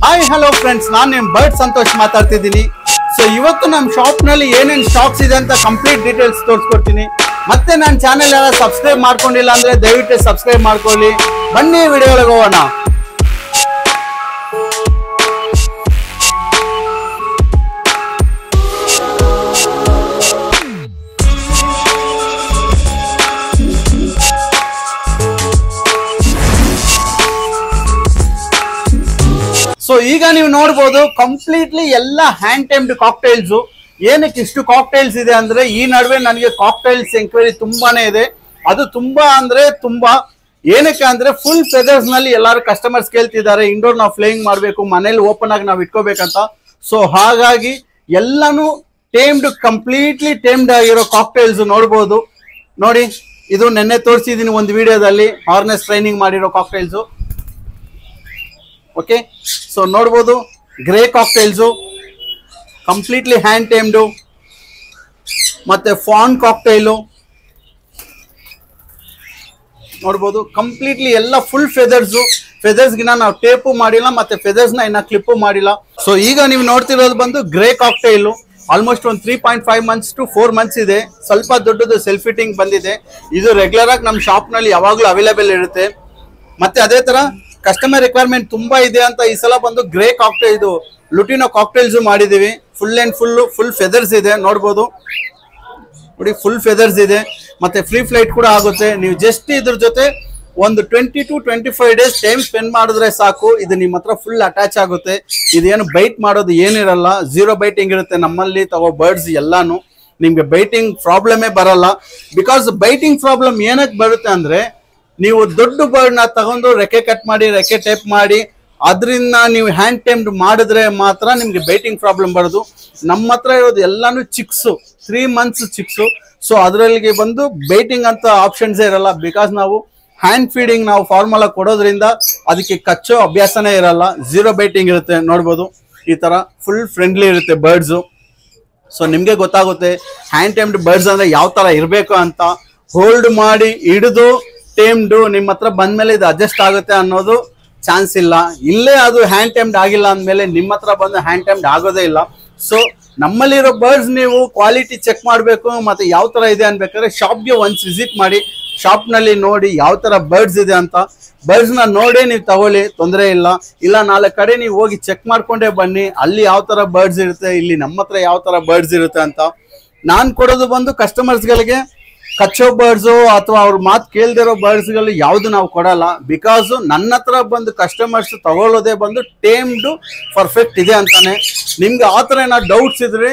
Hi hello friends, ನಾನು ನಿಮ್ಮ bird Santosh ಮಾತಾಡ್ತಿದ್ದೀನಿ. ಸೊ ಇವತ್ತು ನಮ್ಮ ಶಾಪ್ನಲ್ಲಿ ಏನೇನು ಸ್ಟಾಕ್ಸ್ ಇದೆ ಅಂತ ಕಂಪ್ಲೀಟ್ ಡೀಟೇಲ್ಸ್ ತೋರಿಸ್ಕೊಡ್ತೀನಿ. ಮತ್ತೆ ನನ್ನ ಚಾನೆಲ್ ಎಲ್ಲ ಸಬ್ಸ್ಕ್ರೈಬ್ ಮಾಡ್ಕೊಂಡಿಲ್ಲ ಅಂದರೆ ದಯವಿಟ್ಟು ಸಬ್ಸ್ಕ್ರೈಬ್ ಮಾಡ್ಕೊಳ್ಳಿ. ಬನ್ನಿ ವಿಡಿಯೋಗಳಿಗೆ ಹೋಗೋಣ. ಸೊ ಈಗ ನೀವು ನೋಡ್ಬೋದು ಕಂಪ್ಲೀಟ್ಲಿ ಎಲ್ಲ ಹ್ಯಾಂಡ್ ಟೈಮ್ಡ್ ಕಾಕ್ಟೈಲ್ಸ್. ಏನಕ್ಕೆ ಇಷ್ಟು ಕಾಕ್ಟೈಲ್ಸ್ ಇದೆ ಅಂದ್ರೆ ಈ ನಡುವೆ ನನಗೆ ಕಾಕ್ಟೈಲ್ಸ್ ಎಂಕ್ವೈರಿ ತುಂಬಾನೇ ಇದೆ. ಅದು ತುಂಬಾ ಅಂದ್ರೆ ತುಂಬಾ ಏನಕ್ಕೆ ಅಂದ್ರೆ ಫುಲ್ ಫೆದರ್ಸ್ ನಲ್ಲಿ ಎಲ್ಲರೂ ಕಸ್ಟಮರ್ಸ್ ಕೇಳ್ತಿದ್ದಾರೆ. ಇಂಡೋರ್ ನಾವು ಫ್ಲೇಯಿಂಗ್ ಮಾಡಬೇಕು, ಮನೇಲಿ ಓಪನ್ ಆಗಿ ನಾವು ಇಟ್ಕೋಬೇಕಂತ. ಸೊ ಹಾಗಾಗಿ ಎಲ್ಲಾನು ಟೇಮ್ಡ್, ಕಂಪ್ಲೀಟ್ಲಿ ಟೇಮ್ಡ್ ಆಗಿರೋ ಕಾಕ್ಟೈಲ್ಸ್ ನೋಡ್ಬೋದು. ನೋಡಿ, ಇದು ನೆನ್ನೆ ತೋರಿಸಿದೀನಿ ಒಂದು ವಿಡಿಯೋದಲ್ಲಿ ಹಾರ್ನೆಸ್ ಟ್ರೈನಿಂಗ್ ಮಾಡಿರೋ ಕಾಕ್ಟೈಲ್ಸ್. ಓಕೆ, ಸೊ ನೋಡ್ಬೋದು ಗ್ರೇ ಕಾಕ್ಟೈಲ್ಸು ಕಂಪ್ಲೀಟ್ಲಿ ಹ್ಯಾಂಡ್ ಟೇಮ್ಡು, ಮತ್ತೆ ಫಾನ್ ಕಾಕ್ಟೈಲು ನೋಡ್ಬೋದು. ಕಂಪ್ಲೀಟ್ಲಿ ಎಲ್ಲ ಫುಲ್ ಫೆದರ್ಸ್ಗಿನ ನಾವು ಟೇಪು ಮಾಡಿಲ್ಲ, ಮತ್ತೆ ಫೆದರ್ಸ್ನ ಇನ್ನ ಕ್ಲಿಪ್ಪು ಮಾಡಿಲ್ಲ. ಸೊ ಈಗ ನೀವು ನೋಡ್ತಿರೋದು ಬಂದು ಗ್ರೇ ಕಾಕ್ಟೈಲು. ಆಲ್ಮೋಸ್ಟ್ ಒಂದು 3.5 months to 4 months ಇದೆ. ಸ್ವಲ್ಪ ದೊಡ್ಡದು ಸೆಲ್ಫ್ ಫಿಟ್ಟಿಂಗ್ ಬಂದಿದೆ. ಇದು ರೆಗ್ಯುಲರ್ ಆಗಿ ನಮ್ಮ ಶಾಪ್ನಲ್ಲಿ ಯಾವಾಗಲೂ ಅವೈಲೇಬಲ್ ಇರುತ್ತೆ. ಮತ್ತೆ ಅದೇ ತರ ಕಸ್ಟಮರ್ ರಿಕ್ವೈರ್ಮೆಂಟ್ ತುಂಬಾ ಇದೆ ಅಂತ ಈ ಸಲ ಬಂದು ಗ್ರೇ ಕಾಕ್ಟೈಲ್, ಇದು ಲುಟಿನೋ ಕಾಕ್ಟೈಲ್ಸ್ ಮಾಡಿದೀವಿ. ಫುಲ್ ಅಂಡ್ ಫುಲ್ ಫೆದರ್ಸ್ ಇದೆ ನೋಡ್ಬೋದು. ನೋಡಿ, ಫುಲ್ ಫೆದರ್ಸ್ ಇದೆ, ಮತ್ತೆ ಫ್ರೀ ಫ್ಲೈಟ್ ಕೂಡ ಆಗುತ್ತೆ. ನೀವು ಜಸ್ಟ್ ಇದ್ರ ಜೊತೆ ಒಂದು 20 to 25 days ಟೈಮ್ ಸ್ಪೆಂಡ್ ಮಾಡಿದ್ರೆ ಸಾಕು, ಇದು ನಿಮ್ಮ ಹತ್ರ ಫುಲ್ ಅಟ್ಯಾಚ್ ಆಗುತ್ತೆ. ಇದೇನು ಬೈಟ್ ಮಾಡೋದು ಏನಿರಲ್ಲ, ಝೀರೋ ಬೈಟಿಂಗ್ ಇರುತ್ತೆ. ನಮ್ಮಲ್ಲಿ ತಗೋ ಬರ್ಡ್ಸ್ ಎಲ್ಲಾನು ನಿಮ್ಗೆ ಬೈಟಿಂಗ್ ಪ್ರಾಬ್ಲಮೇ ಬರಲ್ಲ. ಬಿಕಾಸ್ ಬೈಟಿಂಗ್ ಪ್ರಾಬ್ಲಮ್ ಏನಕ್ಕೆ ಬರುತ್ತೆ ಅಂದ್ರೆ, ನೀವು ದೊಡ್ಡ ಬರ್ಡ್ ನ ತಗೊಂಡು ರೆಕ್ಕೆ ಕಟ್ ಮಾಡಿ, ರೆಕ್ಕೆ ಟೇಪ್ ಮಾಡಿ, ಅದರಿಂದ ನೀವು ಹ್ಯಾಂಡ್ ಟೈಮ್ಡ್ ಮಾಡಿದ್ರೆ ಮಾತ್ರ ನಿಮ್ಗೆ ಬೈಟಿಂಗ್ ಪ್ರಾಬ್ಲಮ್ ಬರೋದು. ನಮ್ಮ ಹತ್ರ ಇರೋದು ಎಲ್ಲಾನು ಚಿಕ್ಸು, 3 months ಚಿಕ್ಸು. ಸೊ ಅದರಲ್ಲಿ ಬಂದು ಬೈಟಿಂಗ್ ಅಂತ ಆಪ್ಷನ್ಸೇ ಇರಲ್ಲ. ಬಿಕಾಸ್ ನಾವು ಹ್ಯಾಂಡ್ ಫೀಡಿಂಗ್ ನಾವು ಫಾರ್ಮುಲಾ ಕೊಡೋದ್ರಿಂದ ಅದಕ್ಕೆ ಕಚ್ಚೋ ಅಭ್ಯಾಸನೇ ಇರಲ್ಲ. ಝೀರೋ ಬೈಟಿಂಗ್ ಇರುತ್ತೆ ನೋಡ್ಬೋದು. ಈ ತರ ಫುಲ್ ಫ್ರೆಂಡ್ಲಿ ಇರುತ್ತೆ ಬರ್ಡ್ಸು. ಸೊ ನಿಮ್ಗೆ ಗೊತ್ತಾಗುತ್ತೆ ಹ್ಯಾಂಡ್ ಟೈಮ್ಡ್ ಬರ್ಡ್ಸ್ ಅಂದ್ರೆ ಯಾವ ತರ ಇರಬೇಕು ಅಂತ. ಹೋಲ್ಡ್ ಮಾಡಿ ಹಿಡಿದು ಟೇಮ್ಡ್ ನಿಮ್ಮ ಹತ್ರ ಬಂದ್ಮೇಲೆ ಇದು ಅಡ್ಜಸ್ಟ್ ಆಗುತ್ತೆ ಅನ್ನೋದು ಚಾನ್ಸ್ ಇಲ್ಲ. ಇಲ್ಲೇ ಅದು ಹ್ಯಾಂಡ್ ಟೈಮ್ಡ್ ಆಗಿಲ್ಲ ಅಂದ್ಮೇಲೆ ನಿಮ್ಮ ಹತ್ರ ಬಂದು ಹ್ಯಾಂಡ್ ಟೈಮ್ಡ್ ಆಗೋದೇ ಇಲ್ಲ. ಸೊ ನಮ್ಮಲ್ಲಿರೋ ಬರ್ಡ್ಸ್ ನೀವು ಕ್ವಾಲಿಟಿ ಚೆಕ್ ಮಾಡಬೇಕು, ಮತ್ತೆ ಯಾವ ತರ ಇದೆ ಅನ್ಬೇಕಾದ್ರೆ ಶಾಪ್ಗೆ ಒಂದ್ಸ್ ವಿಸಿಟ್ ಮಾಡಿ, ಶಾಪ್ ನಲ್ಲಿ ನೋಡಿ ಯಾವ ತರ ಬರ್ಡ್ಸ್ ಇದೆ ಅಂತ. ಬರ್ಡ್ಸ್ ನ ನೋಡಿ ನೀವು ತಗೊಳ್ಳಿ, ತೊಂದರೆ ಇಲ್ಲ. ಇಲ್ಲ 4 ಕಡೆ ನೀವು ಹೋಗಿ ಚೆಕ್ ಮಾಡ್ಕೊಂಡೇ ಬನ್ನಿ, ಅಲ್ಲಿ ಯಾವ ತರ ಬರ್ಡ್ಸ್ ಇರುತ್ತೆ, ಇಲ್ಲಿ ನಮ್ಮ ಹತ್ರ ಯಾವ ತರ ಬರ್ಡ್ಸ್ ಇರುತ್ತೆ ಅಂತ. ನಾನ್ ಕೊಡೋದು ಬಂದು ಕಸ್ಟಮರ್ಸ್ಗಳಿಗೆ ಕಚ್ಚೋ ಬರ್ಡ್ಸು ಅಥವಾ ಅವ್ರ ಮಾತು ಕೇಳ್ದಿರೋ ಬರ್ಡ್ಸ್ಗಳು ಯಾವ್ದು ನಾವು ಕೊಡಲ್ಲ. ಬಿಕಾಸ್ ನನ್ನ ಹತ್ರ ಬಂದು ಕಸ್ಟಮರ್ಸ್ ತಗೊಳ್ಳೋದೇ ಬಂದು ಟೇಮ್ಡ್ ಪರ್ಫೆಕ್ಟ್ ಇದೆ ಅಂತಾನೆ. ನಿಮ್ಗೆ ಆ ಥರ ಏನಾದ್ರು ಡೌಟ್ಸ್ ಇದ್ರೆ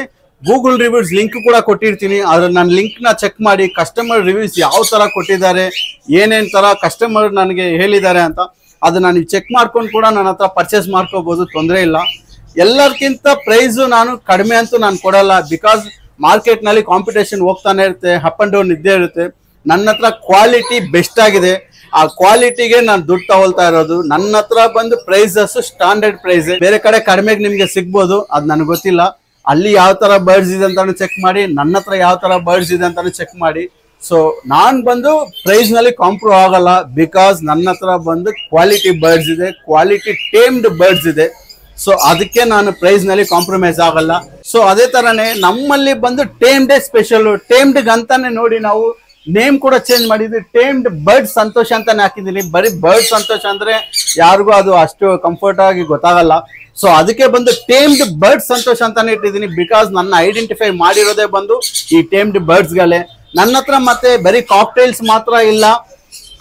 ಗೂಗಲ್ ರಿವ್ಯೂಸ್ ಲಿಂಕ್ ಕೂಡ ಕೊಟ್ಟಿರ್ತೀನಿ. ಅದ್ರ ನನ್ನ ಲಿಂಕ್ ನ ಚೆಕ್ ಮಾಡಿ ಕಸ್ಟಮರ್ ರಿವ್ಯೂಸ್ ಯಾವ ತರ ಕೊಟ್ಟಿದ್ದಾರೆ, ಏನೇನ್ ತರ ಕಸ್ಟಮರ್ ನನಗೆ ಹೇಳಿದ್ದಾರೆ ಅಂತ ಅದನ್ನ ನೀವು ಚೆಕ್ ಮಾಡ್ಕೊಂಡು ಕೂಡ ನನ್ನ ಹತ್ರ ಪರ್ಚೇಸ್ ಮಾಡ್ಕೋಬಹುದು, ತೊಂದರೆ ಇಲ್ಲ. ಎಲ್ಲರಿಗಿಂತ ಪ್ರೈಸ್ ನಾನು ಕಡಿಮೆ ಅಂತೂ ನಾನು ಕೊಡಲ್ಲ. ಬಿಕಾಸ್ ಮಾರ್ಕೆಟ್ ನಲ್ಲಿ ಕಾಂಪಿಟೇಷನ್ ಹೋಗ್ತಾನೆ ಇರುತ್ತೆ, ಅಪ್ ಅಂಡ್ ಡೌನ್ ಇದ್ದೇ ಇರುತ್ತೆ. ನನ್ನ ಹತ್ರ ಕ್ವಾಲಿಟಿ ಬೆಸ್ಟ್ ಆಗಿದೆ, ಆ ಕ್ವಾಲಿಟಿಗೆ ನಾನು ದುಡ್ಡು ತಗೊಳ್ತಾ ಇರೋದು. ನನ್ನ ಹತ್ರ ಬಂದು ಪ್ರೈಸಸ್ ಸ್ಟ್ಯಾಂಡರ್ಡ್ ಪ್ರೈಸ್. ಬೇರೆ ಕಡೆ ಕಡಿಮೆಗೆ ನಿಮ್ಗೆ ಸಿಗ್ಬೋದು, ಅದ್ ನನಗೆ ಗೊತ್ತಿಲ್ಲ. ಅಲ್ಲಿ ಯಾವ ತರ ಬರ್ಡ್ಸ್ ಇದೆ ಅಂತಾನು ಚೆಕ್ ಮಾಡಿ, ನನ್ನ ಹತ್ರ ಯಾವ ತರ ಬರ್ಡ್ಸ್ ಇದೆ ಅಂತಾನು ಚೆಕ್ ಮಾಡಿ. ಸೊ ನಾನ್ ಬಂದು ಪ್ರೈಸ್ ನಲ್ಲಿ ಕಾಂಪ್ರೂವ್ ಆಗಲ್ಲ. ಬಿಕಾಸ್ ನನ್ನ ಹತ್ರ ಬಂದು ಕ್ವಾಲಿಟಿ ಬರ್ಡ್ಸ್ ಇದೆ, ಕ್ವಾಲಿಟಿ ಟೇಮ್ಡ್ ಬರ್ಡ್ಸ್ ಇದೆ. ಸೊ ಅದಕ್ಕೆ ನಾನು ಪ್ರೈಸ್ ನಲ್ಲಿ ಕಾಂಪ್ರಮೈಸ್ ಆಗಲ್ಲ. ಸೊ ಅದೇ ತರನೇ ನಮ್ಮಲ್ಲಿ ಬಂದು ಟೇಮ್ಡ್ ಸ್ಪೆಷಲ್. ಟೇಮ್ಡ್ ಅಂತಾನೆ ನೋಡಿ ನಾವು ನೇಮ್ ಕೂಡ ಚೇಂಜ್ ಮಾಡಿದ್ವಿ. ಟೇಮ್ಡ್ ಬರ್ಡ್ ಸಂತೋಷ್ ಅಂತಾನೆ ಹಾಕಿದ್ದೀನಿ. ಬರೀ ಬರ್ಡ್ ಸಂತೋಷ್ ಅಂದ್ರೆ ಯಾರಿಗೂ ಅದು ಅಷ್ಟು ಕಂಫರ್ಟ್ ಆಗಿ ಗೊತ್ತಾಗಲ್ಲ. ಸೊ ಅದಕ್ಕೆ ಬಂದು ಟೇಮ್ಡ್ ಬರ್ಡ್ ಸಂತೋಷ್ ಅಂತಾನೆ ಇಟ್ಟಿದ್ದೀನಿ. ಬಿಕಾಸ್ ನನ್ನ ಐಡೆಂಟಿಫೈ ಮಾಡಿರೋದೇ ಬಂದು ಈ ಟೇಮ್ಡ್ ಬರ್ಡ್ಸ್ಗಳೇ. ನನ್ನ ಹತ್ರ ಮತ್ತೆ ಬರೀ ಕಾಕ್ಟೈಲ್ಸ್ ಮಾತ್ರ ಇಲ್ಲ,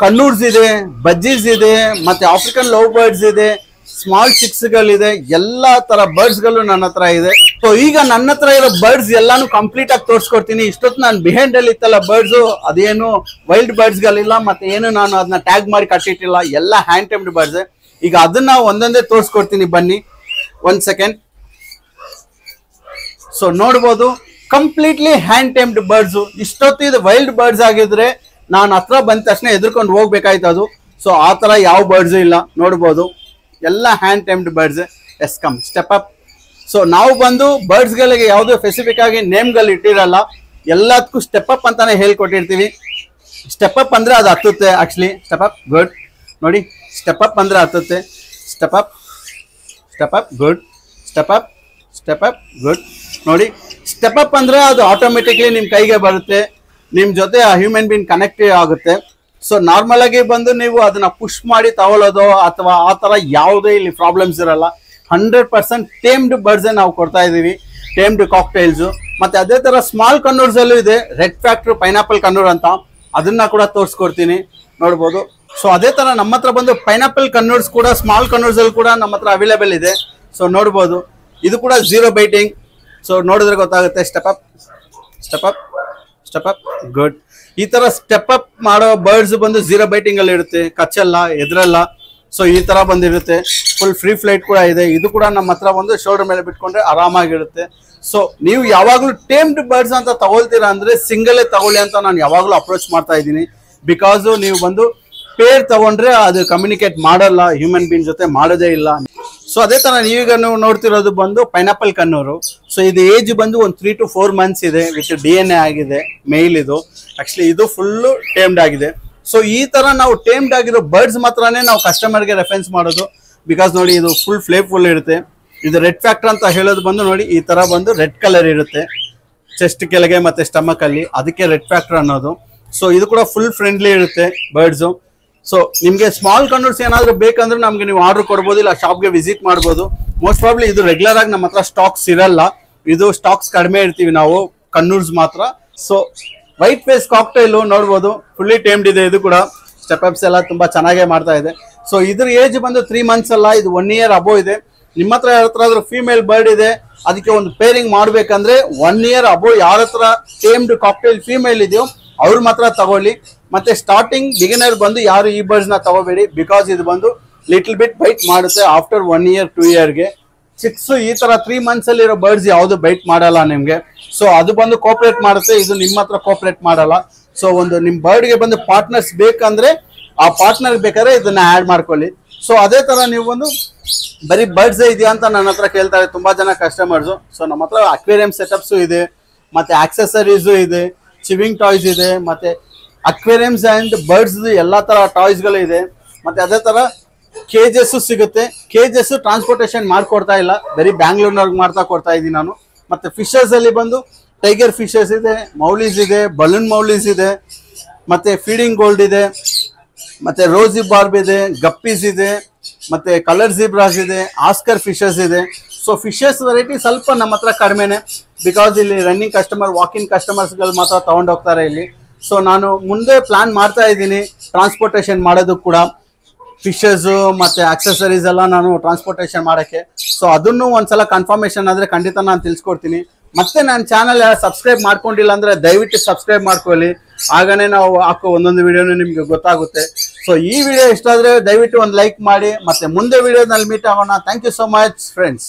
ಕನ್ನೂರ್ಸ್ ಇದೆ, ಬಜ್ಜೀಸ್ ಇದೆ, ಮತ್ತೆ ಆಫ್ರಿಕನ್ ಲವ್ ಬರ್ಡ್ಸ್ ಇದೆ, ಸ್ಮಾಲ್ ಚಿಕ್ಸ್ ಗಳಿದೆ, ಎಲ್ಲಾ ತರ ಬರ್ಡ್ಸ್ ಗಳು ನನ್ನ ಹತ್ರ ಇದೆ. ಸೊ ಈಗ ನನ್ನ ಹತ್ರ ಇರೋ ಬರ್ಡ್ಸ್ ಎಲ್ಲಾನು ಕಂಪ್ಲೀಟ್ ಆಗಿ ತೋರಿಸ್ಕೊಡ್ತೀನಿ. ಇಷ್ಟೊತ್ತು ನಾನು ಬಿಹೈಂಡ್ ಅಲ್ಲಿ ಇತ್ತಲ್ಲ ಬರ್ಡ್ಸ್, ಅದೇನು ವೈಲ್ಡ್ ಬರ್ಡ್ಸ್ ಗಳಿಲ್ಲ, ಮತ್ತೆ ಏನು ನಾನು ಅದನ್ನ ಟ್ಯಾಗ್ ಮಾಡಿ ಕಟ್ಟಿಟ್ಟಿಲ್ಲ, ಎಲ್ಲ ಹ್ಯಾಂಡ್ ಟೈಮ್ಡ್ ಬರ್ಡ್ಸ್. ಈಗ ಅದನ್ನ ಒಂದೊಂದೇ ತೋರಿಸ್ಕೊಡ್ತೀನಿ, ಬನ್ನಿ 1 second. ಸೊ ನೋಡ್ಬೋದು ಕಂಪ್ಲೀಟ್ಲಿ ಹ್ಯಾಂಡ್ ಟೈಮ್ಡ್ ಬರ್ಡ್ಸ್. ಇಷ್ಟೊತ್ತು ಇದು ವೈಲ್ಡ್ ಬರ್ಡ್ಸ್ ಆಗಿದ್ರೆ ನಾನು ಹತ್ರ ಬಂದ ತಕ್ಷಣ ಎದುರ್ಕೊಂಡು ಹೋಗ್ಬೇಕಾಯ್ತು ಅದು. ಸೊ ಆ ತರ ಯಾವ ಬರ್ಡ್ಸ್ ಇಲ್ಲ ನೋಡ್ಬೋದು, ಎಲ್ಲ hand tamed birds. Yes come step up. So ನಾವು ಬಂದು ಬರ್ಡ್ಸ್ ಗಳಿಗೆ ಯಾವುದೋ ಸ್ಪೆಸಿಫಿಕ್ ಆಗಿ ನೇಮ್ಗಳು ಇಟ್ಟಿರಲ್ಲ, ಎಲ್ಲದಕ್ಕೂ ಸ್ಟೆಪ್ ಅಪ್ ಅಂತಾನೆ ಹೇಳ್ಕೊಟ್ಟಿರ್ತೀವಿ. ಸ್ಟೆಪ್ ಅಪ್ ಅಂದ್ರೆ ಅದು ಹತ್ತುತ್ತೆ. ಆಕ್ಚುಲಿ ಸ್ಟೆಪ್ ಅಪ್ ಗುಡ್ ನೋಡಿ, ಸ್ಟೆಪ್ ಅಪ್ ಅಂದ್ರೆ ಹತ್ತುತ್ತೆ. Step up step up, good, step up, step up, good. ನೋಡಿ, ಸ್ಟೆಪ್ ಅಪ್ ಅಂದ್ರೆ ಅದು ಆಟೋಮೆಟಿಕ್ಲಿ ನಿಮ್ಮ ಕೈಗೆ ಬರುತ್ತೆ, ನಿಮ್ಮ ಜೊತೆ ಆ ಹ್ಯೂಮನ್ ಬೀನ್ ಕನೆಕ್ಟ್ ಆಗುತ್ತೆ. ಸೊ ನಾರ್ಮಲ್ ಆಗಿ ಬಂದು ನೀವು ಅದನ್ನ ಪುಷ್ ಮಾಡಿ ತಗೊಳ್ಳೋದು ಅಥವಾ ಆ ತರ ಯಾವುದೇ ಇಲ್ಲಿ ಪ್ರಾಬ್ಲಮ್ಸ್ ಇರಲ್ಲ. 100% ಟೇಮ್ಡ್ ಬರ್ಡ್ಸ್ ನಾವು ಕೊಡ್ತಾ ಇದೀವಿ, ಟೇಮ್ಡ್ ಕಾಕ್ಟೈಲ್ಸ್. ಮತ್ತೆ ಅದೇ ತರ ಸ್ಮಾಲ್ ಕನ್ನೂರ್ಸ್ ಅಲ್ಲೂ ಇದೆ, ರೆಡ್ ಫ್ಯಾಕ್ಟರ್ ಪೈನಾಪಲ್ ಕನ್ನೂರ್ ಅಂತ, ಅದನ್ನ ಕೂಡ ತೋರಿಸ್ಕೊಡ್ತೀನಿ, ನೋಡ್ಬೋದು. ಸೊ ಅದೇ ತರ ನಮ್ಮ ಹತ್ರ ಬಂದು ಪೈನಾಪಲ್ ಕನ್ನೂರ್ಸ್ ಕೂಡ ಸ್ಮಾಲ್ ಕನ್ನೂರ್ಸ್ ಅಲ್ಲಿ ಕೂಡ ನಮ್ಮ ಹತ್ರ ಅವೈಲೇಬಲ್ ಇದೆ. ಸೊ ನೋಡ್ಬೋದು, ಇದು ಕೂಡ 0 ಬೈಟಿಂಗ್. ಸೊ ನೋಡಿದ್ರೆ ಗೊತ್ತಾಗುತ್ತೆ. Step up, step up, step up, good. ಈ ತರ ಸ್ಟೆಪ್ ಅಪ್ ಮಾಡೋ ಬರ್ಡ್ಸ್ ಬಂದು 0 ಬೈಟಿಂಗ್ ಅಲ್ಲಿ ಇರುತ್ತೆ, ಕಚ್ಚಲ್ಲ, ಎದ್ರಲ್ಲ. ಸೊ ಈ ತರ ಬಂದಿರುತ್ತೆ. ಫುಲ್ ಫ್ರೀ ಫ್ಲೈಟ್ ಕೂಡ ಇದೆ. ಇದು ಕೂಡ ನಮ್ಮ ಹತ್ರ ಒಂದು ಶೋಲ್ಡರ್ ಮೇಲೆ ಬಿಟ್ಕೊಂಡ್ರೆ ಆರಾಮಾಗಿರುತ್ತೆ. ಸೊ ನೀವು ಯಾವಾಗ್ಲೂ ಟೇಮ್ಡ್ ಬರ್ಡ್ಸ್ ಅಂತ ತಗೊಳ್ತೀರಾ ಅಂದ್ರೆ ಸಿಂಗಲ್ ತಗೊಳ್ಳಿ ಅಂತ ನಾನು ಯಾವಾಗ್ಲೂ ಅಪ್ರೋಚ್ ಮಾಡ್ತಾ ಇದ್ದೀನಿ. ಬಿಕಾಸ್ ನೀವು ಬಂದು ಪೇರ್ ತಗೊಂಡ್ರೆ ಅದು ಕಮ್ಯುನಿಕೇಟ್ ಮಾಡಲ್ಲ, ಹ್ಯೂಮನ್ ಬೀನ್ ಜೊತೆ ಮಾಡೋದೇ ಇಲ್ಲ. ಸೊ ಅದೇ ತರ ನೀವೀಗ ನೀವು ನೋಡ್ತಿರೋದು ಬಂದು ಪೈನಾಪಲ್ ಕನ್ನೂರು. ಸೊ ಇದು ಏಜ್ ಬಂದು ಒಂದು 3 to 4 months ಇದೆ, ವಿತ್ DNA ಆಗಿದೆ, ಮೇಲ್ ಇದು. ಆಕ್ಚುಲಿ ಇದು ಫುಲ್ಲು ಟೇಮ್ಡ್ ಆಗಿದೆ. ಸೊ ಈ ತರ ನಾವು ಟೇಮ್ಡ್ ಆಗಿರೋ ಬರ್ಡ್ಸ್ ಮಾತ್ರನೇ ನಾವು ಕಸ್ಟಮರ್ಗೆ ರೆಫರೆನ್ಸ್ ಮಾಡೋದು. ಬಿಕಾಸ್ ನೋಡಿ, ಇದು ಫುಲ್ ಫ್ಲೇಫುಲ್ ಇರುತ್ತೆ. ಇದು ರೆಡ್ ಫ್ಯಾಕ್ಟರ್ ಅಂತ ಹೇಳೋದು ಬಂದು ನೋಡಿ, ಈ ತರ ಬಂದು ರೆಡ್ ಕಲರ್ ಇರುತ್ತೆ ಚೆಸ್ಟ್ ಕೆಳಗೆ ಮತ್ತೆ ಸ್ಟಮಕ್ ಅಲ್ಲಿ, ಅದಕ್ಕೆ ರೆಡ್ ಫ್ಯಾಕ್ಟರ್ ಅನ್ನೋದು. ಸೊ ಇದು ಕೂಡ ಫುಲ್ ಫ್ರೆಂಡ್ಲಿ ಇರುತ್ತೆ ಬರ್ಡ್ಸು. ಸೊ ನಿಮ್ಗೆ ಸ್ಮಾಲ್ ಕನ್ನೂರ್ಸ್ ಏನಾದ್ರು ಬೇಕಂದ್ರೆ ನಮ್ಗೆ ನೀವು ಆರ್ಡರ್ ಕೊಡ್ಬೋದು, ಇಲ್ಲ ಶಾಪ್ಗೆ ವಿಸಿಟ್ ಮಾಡ್ಬೋದು. ಮೋಸ್ಟ್ ಪ್ರಾಬ್ಲಿ ಇದು ರೆಗ್ಯುಲರ್ ಆಗಿ ನಮ್ಮ ಹತ್ರ ಸ್ಟಾಕ್ಸ್ ಇರಲ್ಲ, ಇದು ಸ್ಟಾಕ್ಸ್ ಕಡಿಮೆ ಇರ್ತೀವಿ ನಾವು, ಕನ್ನೂರ್ಸ್ ಮಾತ್ರ. ಸೊ ವೈಟ್ ಫೇಸ್ ಕಾಕ್ಟೈಲು ನೋಡ್ಬೋದು, ಫುಲ್ಲಿ ಟೇಮ್ಡ್ ಇದೆ. ಇದು ಕೂಡ ಸ್ಟೆಪ್ ಅಪ್ಸ್ ಎಲ್ಲ ತುಂಬಾ ಚೆನ್ನಾಗೇ ಮಾಡ್ತಾ ಇದೆ. ಸೊ ಇದ್ರ ಏಜ್ ಬಂದು 3 months ಅಲ್ಲ, ಇದು 1 year ಅಬೋ ಇದೆ. ನಿಮ್ಮ ಹತ್ರ ಯಾರ ಹತ್ರ ಆದ್ರೂ ಫೀಮೇಲ್ ಬರ್ಡ್ ಇದೆ, ಅದಕ್ಕೆ ಒಂದು ಪೇರಿಂಗ್ ಮಾಡ್ಬೇಕಂದ್ರೆ 1 year ಅಬೋ ಯಾರ ಹತ್ರ ಟೇಮ್ಡ್ ಕಾಕ್ಟೈಲ್ ಫೀಮೇಲ್ ಇದೆಯೋ ಅವ್ರು ಮಾತ್ರ ತಗೊಳ್ಳಿ. ಮತ್ತೆ ಸ್ಟಾರ್ಟಿಂಗ್ ಬಿಗಿನರ್ ಬಂದು ಯಾರು ಈ ಬರ್ಡ್ಸ್ ನ ತಗೋಬೇಡಿ, ಬಿಕಾಸ್ ಇದು ಬಂದು ಲಿಟಲ್ ಬಿಟ್ ಬೈಟ್ ಮಾಡುತ್ತೆ ಆಫ್ಟರ್ 1 year 2 yearಗೆ. ಚಿಕ್ಸ್ ಈ ತರ 3 months ಅಲ್ಲಿ ಇರೋ ಬರ್ಡ್ಸ್ ಯಾವ್ದು ಬೈಟ್ ಮಾಡಲ್ಲ ನಿಮ್ಗೆ. ಸೊ ಅದು ಬಂದು ಕೋಪರೇಟ್ ಮಾಡುತ್ತೆ, ಇದು ನಿಮ್ಮ ಹತ್ರ ಕೋಪರೇಟ್ ಮಾಡಲ್ಲ. ಸೊ ಒಂದು ನಿಮ್ ಬರ್ಡ್ಗೆ ಬಂದು ಪಾರ್ಟ್ನರ್ಸ್ ಬೇಕಂದ್ರೆ ಆ ಪಾರ್ಟ್ನರ್ ಬೇಕಾದ್ರೆ ಇದನ್ನ ಆಡ್ ಮಾಡ್ಕೊಳ್ಳಿ. ಸೊ ಅದೇ ತರ ನೀವು ಒಂದು ಬರೀ ಬರ್ಡ್ಸ್ ಇದೆಯಾ ಅಂತ ನನ್ನ ಹತ್ರ ಕೇಳ್ತಾರೆ ತುಂಬಾ ಜನ ಕಸ್ಟಮರ್ಸ್. ಸೊ ನಮ್ಮ ಹತ್ರ ಅಕ್ವೇರಿಯಂ ಸೆಟಪ್ಸ್ ಇದೆ, ಮತ್ತೆ ಆಕ್ಸೆಸರೀಸ್ ಇದೆ, ಚಿವಿಂಗ್ ಟಾಯ್ಸ್ ಇದೆ, ಮತ್ತೆ ಅಕ್ವೇರಿಯಮ್ಸ್ ಅಂಡ್ ಬರ್ಡ್ಸ್ ಎಲ್ಲಾ ತರ ಟಾಯ್ಸ್ ಗಳು ಇದೆ. ಮತ್ತೆ ಅದೇ ತರ ಕೇಜಸ್ ಸಿಗುತ್ತೆ. ಕೇಜಸ್ ಟ್ರಾನ್ಸ್ಪೋರ್ಟೇಷನ್ ಮಾಡ್ಕೊಡ್ತಾ ಇಲ್ಲ, ಬರೀ ಬ್ಯಾಂಗ್ಳೂರ್ನವ್ರಿಗೆ ಮಾಡ್ತಾ ಕೊಡ್ತಾ ಇದ್ದೀನಿ ನಾನು. ಮತ್ತೆ ಫಿಶಸ್ ಅಲ್ಲಿ ಬಂದು ಟೈಗರ್ ಫಿಶಸ್ ಇದೆ, ಮೌಲೀಸ್ ಇದೆ, ಬಲೂನ್ ಮೌಲೀಸ್ ಇದೆ, ಮತ್ತೆ ಫೀಡಿಂಗ್ ಗೋಲ್ಡ್ ಇದೆ, ಮತ್ತೆ ರೋಸಿ ಬಾರ್ಬ್ ಇದೆ, ಗಪ್ಪೀಸ್ ಇದೆ, ಮತ್ತೆ ಕಲರ್ ಜಿಬ್ರಾಸ್ ಇದೆ, ಆಸ್ಕರ್ ಫಿಶಸ್ ಇದೆ. ಸೊ ಫಿಶಸ್ ವೆರೈಟಿ ಸ್ವಲ್ಪ ನಮ್ಮ ಹತ್ರ ಕಡಿಮೆನೆ, ಬಿಕಾಸ್ ಇಲ್ಲಿ ರನ್ನಿಂಗ್ ಕಸ್ಟಮರ್, ವಾಕಿಂಗ್ ಕಸ್ಟಮರ್ಸ್ಗಳು ಮಾತ್ರ ತಗೊಂಡು ಹೋಗ್ತಾರೆ ಇಲ್ಲಿ. ಸೊ ನಾನು ಮುಂದೆ ಪ್ಲಾನ್ ಮಾಡ್ತಾ ಇದ್ದೀನಿ ಟ್ರಾನ್ಸ್ಪೋರ್ಟೇಷನ್ ಮಾಡೋದಕ್ಕೆ ಕೂಡ, ಫಿಶಸ್ ಮತ್ತೆ ಆಕ್ಸೆಸರೀಸ್ ಎಲ್ಲ ನಾನು ಟ್ರಾನ್ಸ್ಪೋರ್ಟೇಷನ್ ಮಾಡೋಕ್ಕೆ. ಸೊ ಅದನ್ನು ಒಂದ್ಸಲ ಕನ್ಫರ್ಮೇಶನ್ ಆದರೆ ಖಂಡಿತ ನಾನು ತಿಳಿಸ್ಕೊಡ್ತೀನಿ. ಮತ್ತೆ ನನ್ನ ಚಾನಲ್ ಸಬ್ಸ್ಕ್ರೈಬ್ ಮಾಡ್ಕೊಂಡಿಲ್ಲ ಅಂದ್ರೆ ದಯವಿಟ್ಟು ಸಬ್ಸ್ಕ್ರೈಬ್ ಮಾಡ್ಕೊಳ್ಳಿ, ಆಗನೇ ನಾವು ಹಾಕೋ ಒಂದೊಂದು ವಿಡಿಯೋನು ನಿಮ್ಗೆ ಗೊತ್ತಾಗುತ್ತೆ. ಸೊ ಈ ವಿಡಿಯೋ ಇಷ್ಟ ಆದ್ರೆ ದಯವಿಟ್ಟು ಒಂದು ಲೈಕ್ ಮಾಡಿ, ಮತ್ತೆ ಮುಂದೆ ವಿಡಿಯೋದಲ್ಲಿ ಮೀಟ್ ಆಗೋಣ. Thank you so much friends.